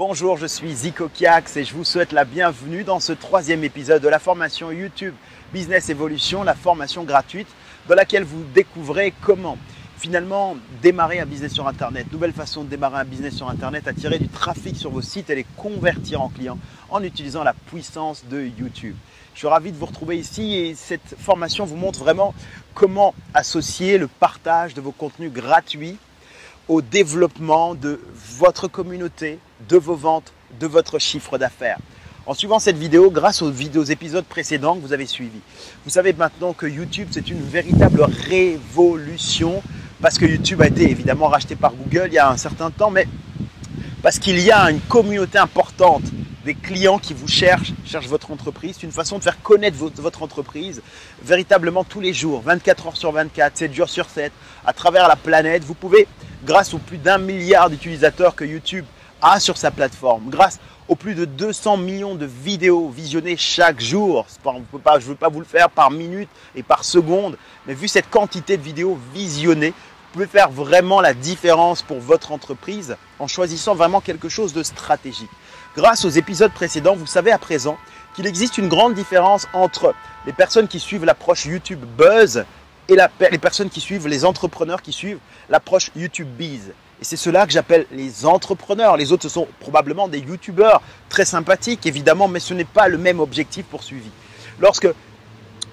Bonjour, je suis Zico Kiax et je vous souhaite la bienvenue dans ce troisième épisode de la formation YouTube Business Evolution, la formation gratuite dans laquelle vous découvrez comment finalement démarrer un business sur Internet, nouvelle façon de démarrer un business sur Internet, attirer du trafic sur vos sites et les convertir en clients en utilisant la puissance de YouTube. Je suis ravi de vous retrouver ici et cette formation vous montre vraiment comment associer le partage de vos contenus gratuits au développement de votre communauté, de vos ventes, de votre chiffre d'affaires. En suivant cette vidéo, grâce aux épisodes précédents que vous avez suivis, vous savez maintenant que YouTube, c'est une véritable révolution parce que YouTube a été évidemment racheté par Google il y a un certain temps, mais parce qu'il y a une communauté importante des clients qui vous cherchent votre entreprise. C'est une façon de faire connaître votre entreprise véritablement tous les jours, 24 heures sur 24, 7 jours sur 7, à travers la planète. Vous pouvez, grâce aux plus d'1 milliard d'utilisateurs que YouTube a sur sa plateforme, grâce aux plus de 200 millions de vidéos visionnées chaque jour, je ne veux pas vous le faire par minute et par seconde, mais vu cette quantité de vidéos visionnées, vous pouvez faire vraiment la différence pour votre entreprise en choisissant vraiment quelque chose de stratégique. Grâce aux épisodes précédents, vous savez à présent qu'il existe une grande différence entre les personnes qui suivent l'approche YouTube Buzz et les personnes qui suivent, les entrepreneurs qui suivent l'approche YouTube Biz. Et c'est cela que j'appelle les entrepreneurs. Les autres, ce sont probablement des YouTubeurs très sympathiques, évidemment, mais ce n'est pas le même objectif poursuivi. Lorsque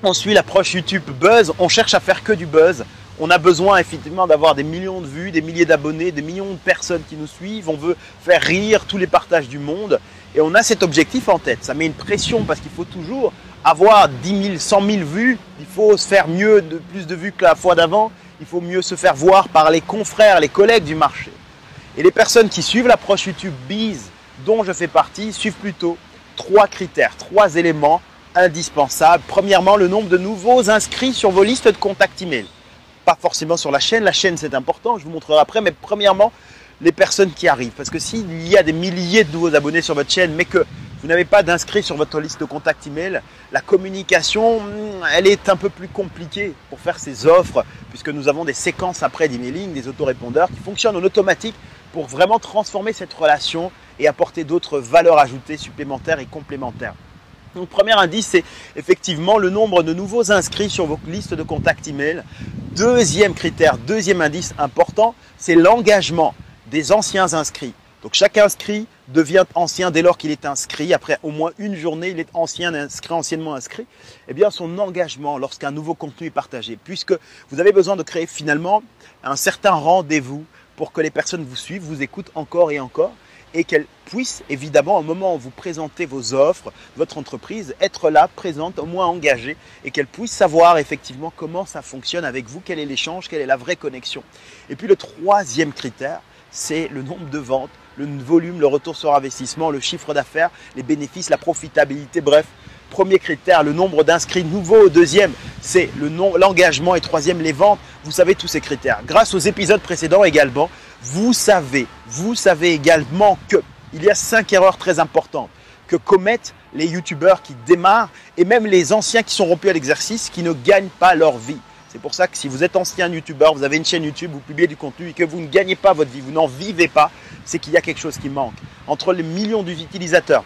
on suit l'approche YouTube Buzz, on cherche à faire que du buzz. On a besoin effectivement d'avoir des millions de vues, des milliers d'abonnés, des millions de personnes qui nous suivent. On veut faire rire tous les partages du monde et on a cet objectif en tête. Ça met une pression parce qu'il faut toujours avoir 10 000, 100 000 vues. Il faut se faire plus de vues que la fois d'avant. Il faut mieux se faire voir par les confrères, les collègues du marché. Et les personnes qui suivent l'approche YouTube Biz, dont je fais partie, suivent plutôt 3 critères, 3 éléments indispensables. Premièrement, le nombre de nouveaux inscrits sur vos listes de contacts email. Pas forcément sur la chaîne c'est important, je vous montrerai après, mais premièrement, les personnes qui arrivent. Parce que s'il y a des milliers de nouveaux abonnés sur votre chaîne, mais que vous n'avez pas d'inscrits sur votre liste de contacts email, la communication, elle est un peu plus compliquée pour faire ces offres, puisque nous avons des séquences après d'emailing, des autorépondeurs qui fonctionnent en automatique pour vraiment transformer cette relation et apporter d'autres valeurs ajoutées supplémentaires et complémentaires. Donc, premier indice, c'est effectivement le nombre de nouveaux inscrits sur vos listes de contacts email. Deuxième critère, deuxième indice important, c'est l'engagement des anciens inscrits. Donc, chaque inscrit devient ancien dès lors qu'il est inscrit. Après au moins une journée, il est anciennement inscrit. Eh bien, son engagement lorsqu'un nouveau contenu est partagé, puisque vous avez besoin de créer finalement un certain rendez-vous pour que les personnes vous suivent, vous écoutent encore et encore, et qu'elles puissent évidemment au moment où vous présentez vos offres, votre entreprise, être là, présente, au moins engagée, et qu'elles puissent savoir effectivement comment ça fonctionne avec vous, quel est l'échange, quelle est la vraie connexion. Et puis le troisième critère, c'est le nombre de ventes, le volume, le retour sur investissement, le chiffre d'affaires, les bénéfices, la profitabilité, bref. Premier critère, le nombre d'inscrits nouveaux. Deuxième, c'est l'engagement. Et troisième, les ventes. Vous savez tous ces critères. Grâce aux épisodes précédents également, vous savez également qu'il y a 5 erreurs très importantes que commettent les youtubeurs qui démarrent et même les anciens qui sont rompus à l'exercice, qui ne gagnent pas leur vie. C'est pour ça que si vous êtes ancien youtubeur, vous avez une chaîne YouTube, vous publiez du contenu et que vous ne gagnez pas votre vie, vous n'en vivez pas, c'est qu'il y a quelque chose qui manque. Entre les millions d'utilisateurs,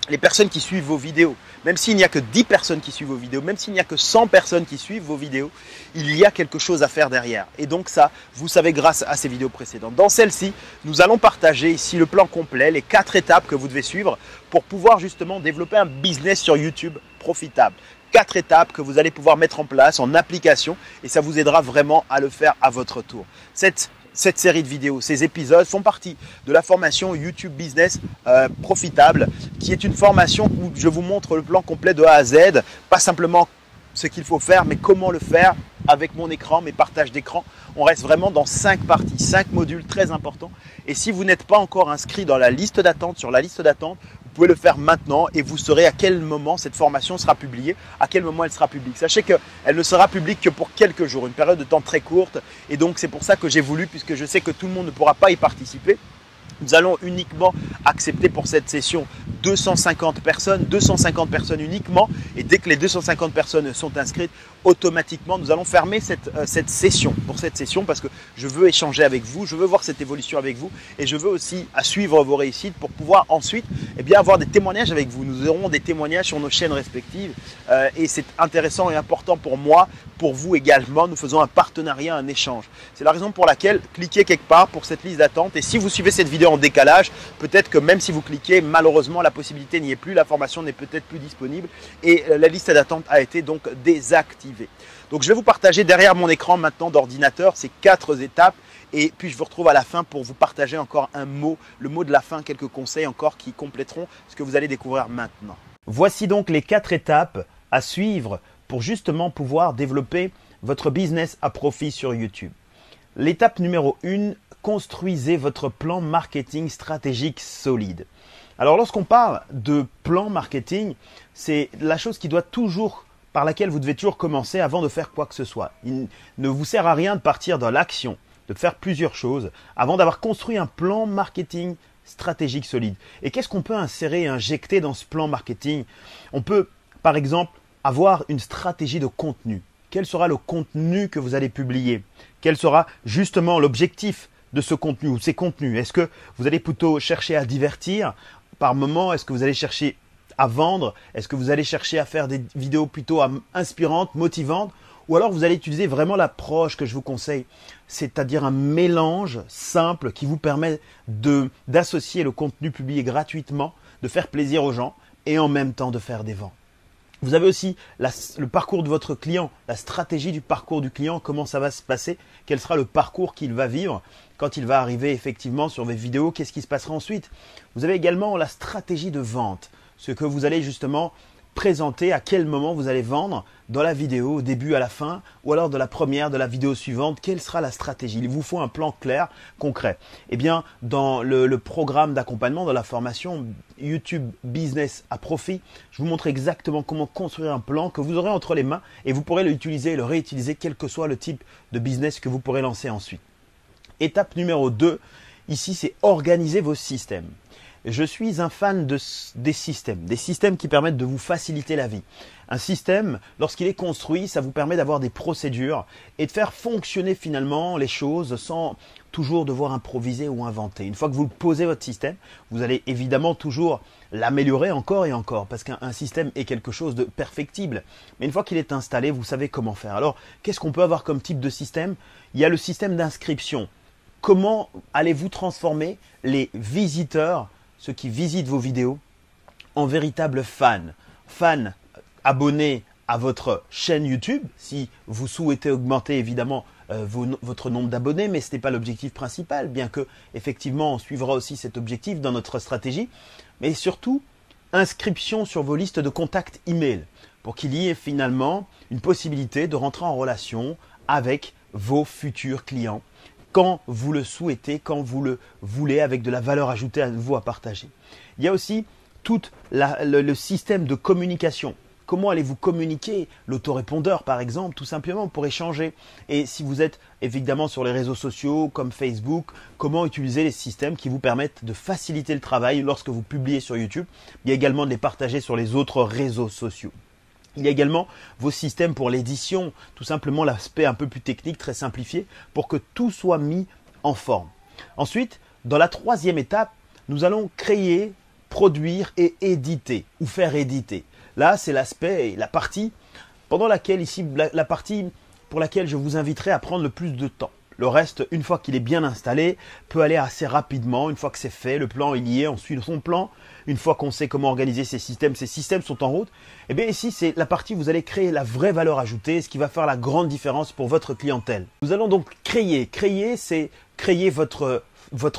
les personnes qui suivent vos vidéos, même s'il n'y a que 10 personnes qui suivent vos vidéos, même s'il n'y a que 100 personnes qui suivent vos vidéos, il y a quelque chose à faire derrière. Et donc ça, vous savez grâce à ces vidéos précédentes. Dans celle-ci, nous allons partager ici le plan complet, les 4 étapes que vous devez suivre pour pouvoir justement développer un business sur YouTube profitable. 4 étapes que vous allez pouvoir mettre en place en application et ça vous aidera vraiment à le faire à votre tour. Cette série de vidéos, ces épisodes font partie de la formation YouTube Business Profitable qui est une formation où je vous montre le plan complet de A à Z, pas simplement ce qu'il faut faire, mais comment le faire avec mon écran, mes partages d'écran. On reste vraiment dans 5 parties, 5 modules très importants. Et si vous n'êtes pas encore inscrit dans la liste d'attente, sur la liste d'attente, vous pouvez le faire maintenant et vous saurez à quel moment cette formation sera publiée, à quel moment elle sera publique. Sachez qu'elle ne sera publique que pour quelques jours, une période de temps très courte. Et donc c'est pour ça que j'ai voulu, puisque je sais que tout le monde ne pourra pas y participer, nous allons uniquement accepter pour cette session 250 personnes uniquement. Et dès que les 250 personnes sont inscrites, automatiquement, nous allons fermer cette session. Pour cette session, parce que je veux échanger avec vous, je veux voir cette évolution avec vous et je veux aussi suivre vos réussites pour pouvoir ensuite avoir des témoignages avec vous. Nous aurons des témoignages sur nos chaînes respectives et c'est intéressant et important pour moi, pour vous également. Nous faisons un partenariat, un échange. C'est la raison pour laquelle cliquez quelque part pour cette liste d'attente et si vous suivez cette vidéo en décalage, peut-être que même si vous cliquez, malheureusement la possibilité n'y est plus, la formation n'est peut-être plus disponible et la liste d'attente a été donc désactivée. Donc je vais vous partager derrière mon écran maintenant d'ordinateur ces 4 étapes et puis je vous retrouve à la fin pour vous partager encore un mot, le mot de la fin, quelques conseils encore qui compléteront ce que vous allez découvrir maintenant. Voici donc les 4 étapes à suivre pour justement pouvoir développer votre business à profit sur YouTube. L'étape numéro 1, construisez votre plan marketing stratégique solide. Alors lorsqu'on parle de plan marketing, c'est la chose par laquelle vous devez toujours commencer avant de faire quoi que ce soit. Il ne vous sert à rien de partir dans l'action, de faire plusieurs choses avant d'avoir construit un plan marketing stratégique solide. Et qu'est-ce qu'on peut insérer et injecter dans ce plan marketing? On peut par exemple avoir une stratégie de contenu. Quel sera le contenu que vous allez publier? Quel sera justement l'objectif de ce contenu ou ces contenus? Est-ce que vous allez plutôt chercher à divertir par moment? Est-ce que vous allez chercher à vendre? Est-ce que vous allez chercher à faire des vidéos plutôt inspirantes, motivantes? Ou alors vous allez utiliser vraiment l'approche que je vous conseille, c'est-à-dire un mélange simple qui vous permet d'associer le contenu publié gratuitement, de faire plaisir aux gens et en même temps de faire des ventes. Vous avez aussi le parcours de votre client, la stratégie du parcours du client, comment ça va se passer, quel sera le parcours qu'il va vivre quand il va arriver effectivement sur vos vidéos, qu'est-ce qui se passera ensuite. Vous avez également la stratégie de vente, ce que vous allez justement présenter, à quel moment vous allez vendre dans la vidéo, au début, à la fin, ou alors de la première, de la vidéo suivante, quelle sera la stratégie? Il vous faut un plan clair, concret. Eh bien, dans le programme d'accompagnement, dans la formation YouTube Business à profit, je vous montre exactement comment construire un plan que vous aurez entre les mains et vous pourrez l'utiliser et le réutiliser, quel que soit le type de business que vous pourrez lancer ensuite. Étape numéro 2, ici, c'est organiser vos systèmes. Je suis un fan des systèmes qui permettent de vous faciliter la vie. Un système, lorsqu'il est construit, ça vous permet d'avoir des procédures et de faire fonctionner finalement les choses sans toujours devoir improviser ou inventer. Une fois que vous posez votre système, vous allez évidemment toujours l'améliorer encore et encore parce qu'un système est quelque chose de perfectible. Mais une fois qu'il est installé, vous savez comment faire. Alors, qu'est-ce qu'on peut avoir comme type de système? Il y a le système d'inscription. Comment allez-vous transformer les visiteurs, ceux qui visitent vos vidéos, en véritables fans? Fans abonnés à votre chaîne YouTube, si vous souhaitez augmenter évidemment votre nombre d'abonnés, mais ce n'est pas l'objectif principal, bien que effectivement on suivra aussi cet objectif dans notre stratégie. Mais surtout, inscription sur vos listes de contacts email, pour qu'il y ait finalement une possibilité de rentrer en relation avec vos futurs clients, quand vous le souhaitez, quand vous le voulez, avec de la valeur ajoutée à nouveau à partager. Il y a aussi tout le système de communication. Comment allez-vous communiquer? L'autorépondeur par exemple, tout simplement pour échanger. Et si vous êtes évidemment sur les réseaux sociaux comme Facebook, comment utiliser les systèmes qui vous permettent de faciliter le travail lorsque vous publiez sur YouTube. Il y a également de les partager sur les autres réseaux sociaux. Il y a également vos systèmes pour l'édition, tout simplement l'aspect un peu plus technique, très simplifié, pour que tout soit mis en forme. Ensuite, dans la 3e étape, nous allons créer, produire et éditer, ou faire éditer. Là, c'est l'aspect, la partie pendant laquelle, ici, la partie pour laquelle je vous inviterai à prendre le plus de temps. Le reste, une fois qu'il est bien installé, peut aller assez rapidement. Une fois que c'est fait, le plan il y est, on suit son plan. Une fois qu'on sait comment organiser ces systèmes sont en route. Et bien ici, c'est la partie où vous allez créer la vraie valeur ajoutée, ce qui va faire la grande différence pour votre clientèle. Nous allons donc créer. Créer, c'est créer votre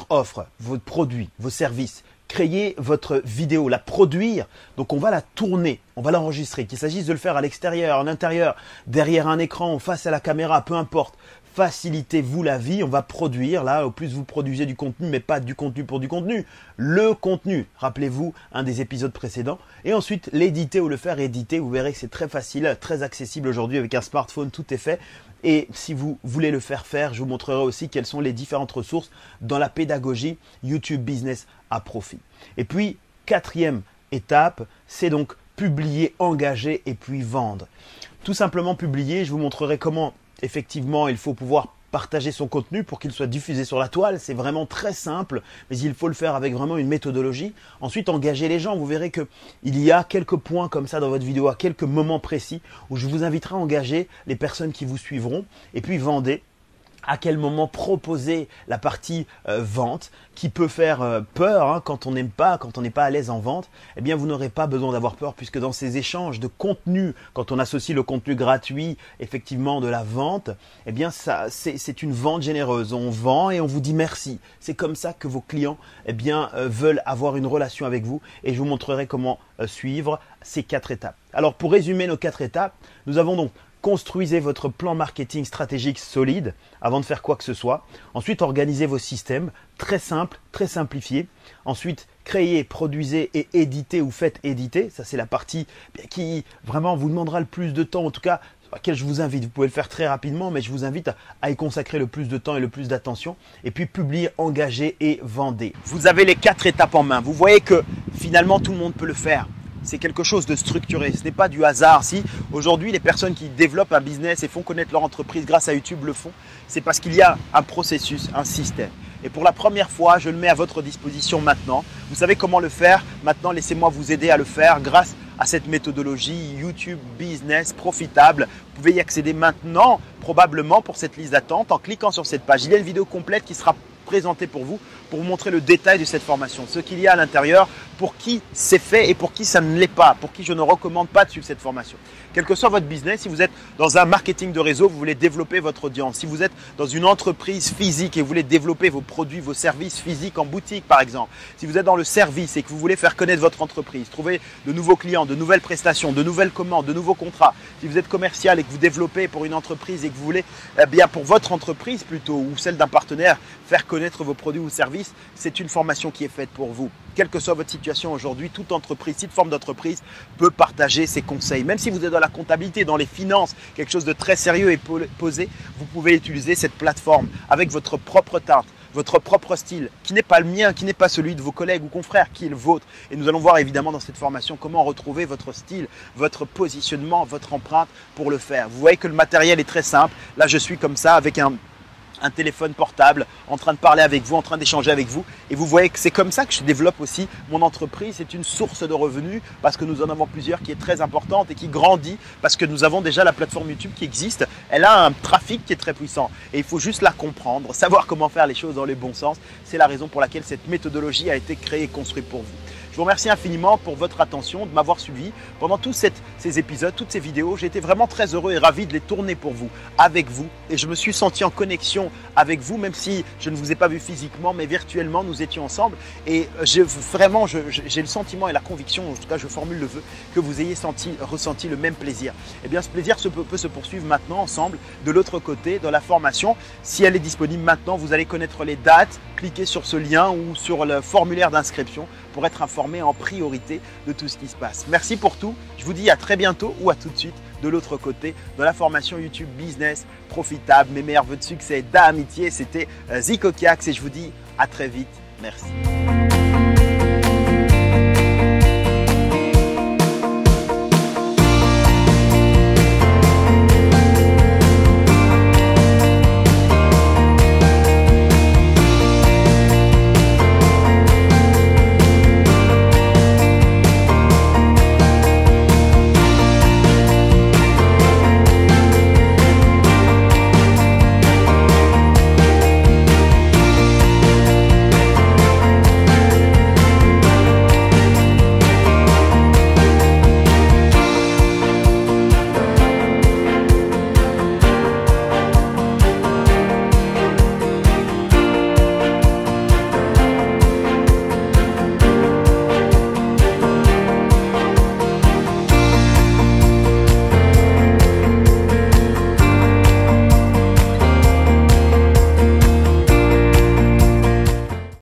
offre, votre produit, vos services. Créer votre vidéo, la produire. Donc on va la tourner, on va l'enregistrer. Qu'il s'agisse de le faire à l'extérieur, en intérieur, derrière un écran, face à la caméra, peu importe. Facilitez-vous la vie, on va produire, là, au plus vous produisez du contenu, mais pas du contenu pour du contenu, le contenu, rappelez-vous un des épisodes précédents, et ensuite l'éditer ou le faire éditer, vous verrez que c'est très facile, très accessible aujourd'hui avec un smartphone, tout est fait, et si vous voulez le faire faire, je vous montrerai aussi quelles sont les différentes ressources dans la pédagogie YouTube Business à profit. Et puis, 4e étape, c'est donc publier, engager et puis vendre. Tout simplement publier, je vous montrerai comment effectivement il faut pouvoir partager son contenu pour qu'il soit diffusé sur la toile. C'est vraiment très simple, mais il faut le faire avec vraiment une méthodologie. Ensuite, engager les gens. Vous verrez qu'il y a quelques points comme ça dans votre vidéo, à quelques moments précis, où je vous inviterai à engager les personnes qui vous suivront. Et puis, vendez. À quel moment proposer la partie vente qui peut faire peur hein, quand on n'aime pas, quand on n'est pas à l'aise en vente. Eh bien, vous n'aurez pas besoin d'avoir peur puisque dans ces échanges de contenu, quand on associe le contenu gratuit, effectivement, de la vente, eh bien, c'est une vente généreuse. On vend et on vous dit merci. C'est comme ça que vos clients eh bien, veulent avoir une relation avec vous et je vous montrerai comment suivre ces 4 étapes. Alors, pour résumer nos 4 étapes, nous avons donc construisez votre plan marketing stratégique solide avant de faire quoi que ce soit. Ensuite, organisez vos systèmes, très simples, très simplifiés. Ensuite, créez, produisez et éditez ou faites éditer. Ça, c'est la partie qui vraiment vous demandera le plus de temps, en tout cas, à laquelle je vous invite. Vous pouvez le faire très rapidement, mais je vous invite à y consacrer le plus de temps et le plus d'attention. Et puis, publiez, engagez et vendez. Vous avez les 4 étapes en main. Vous voyez que finalement, tout le monde peut le faire. C'est quelque chose de structuré, ce n'est pas du hasard. Si aujourd'hui les personnes qui développent un business et font connaître leur entreprise grâce à YouTube le font, c'est parce qu'il y a un processus, un système. Et pour la première fois, je le mets à votre disposition maintenant. Vous savez comment le faire. Maintenant, laissez-moi vous aider à le faire grâce à cette méthodologie YouTube Business Profitable. Vous pouvez y accéder maintenant, probablement pour cette liste d'attente, en cliquant sur cette page. Il y a une vidéo complète qui sera présentée pour vous montrer le détail de cette formation, ce qu'il y a à l'intérieur, pour qui c'est fait et pour qui ça ne l'est pas, pour qui je ne recommande pas de suivre cette formation. Quel que soit votre business, si vous êtes dans un marketing de réseau, vous voulez développer votre audience, si vous êtes dans une entreprise physique et vous voulez développer vos produits, vos services physiques en boutique par exemple, si vous êtes dans le service et que vous voulez faire connaître votre entreprise, trouver de nouveaux clients, de nouvelles prestations, de nouvelles commandes, de nouveaux contrats, si vous êtes commercial et que vous développez pour une entreprise et que vous voulez, eh bien pour votre entreprise plutôt ou celle d'un partenaire, faire connaître vos produits ou services, c'est une formation qui est faite pour vous. Quelle que soit votre situation aujourd'hui, toute entreprise, toute forme d'entreprise peut partager ses conseils. Même si vous êtes dans la comptabilité, dans les finances, quelque chose de très sérieux et posé, vous pouvez utiliser cette plateforme avec votre propre teinte, votre propre style, qui n'est pas le mien, qui n'est pas celui de vos collègues ou confrères, qui est le vôtre. Et nous allons voir évidemment dans cette formation comment retrouver votre style, votre positionnement, votre empreinte pour le faire. Vous voyez que le matériel est très simple. Là, je suis comme ça avec un téléphone portable, en train de parler avec vous, en train d'échanger avec vous. Et vous voyez que c'est comme ça que je développe aussi mon entreprise. C'est une source de revenus parce que nous en avons plusieurs qui est très importante et qui grandit parce que nous avons déjà la plateforme YouTube qui existe. Elle a un trafic qui est très puissant et il faut juste la comprendre, savoir comment faire les choses dans le bon sens. C'est la raison pour laquelle cette méthodologie a été créée et construite pour vous. Je vous remercie infiniment pour votre attention, de m'avoir suivi pendant tous ces épisodes, toutes ces vidéos. J'ai été vraiment très heureux et ravi de les tourner pour vous, avec vous. Et je me suis senti en connexion avec vous, même si je ne vous ai pas vu physiquement, mais virtuellement, nous étions ensemble. Et j'ai le sentiment et la conviction, en tout cas je formule le vœu, que vous ayez ressenti le même plaisir. Eh bien, ce plaisir peut se poursuivre maintenant ensemble, de l'autre côté, dans la formation. Si elle est disponible maintenant, vous allez connaître les dates, cliquez sur ce lien ou sur le formulaire d'inscription pour être informé en priorité de tout ce qui se passe. Merci pour tout. Je vous dis à très bientôt ou à tout de suite de l'autre côté de la formation YouTube Business Profitable. Mes meilleurs vœux de succès, d'amitié, c'était Zico Kiax et je vous dis à très vite. Merci.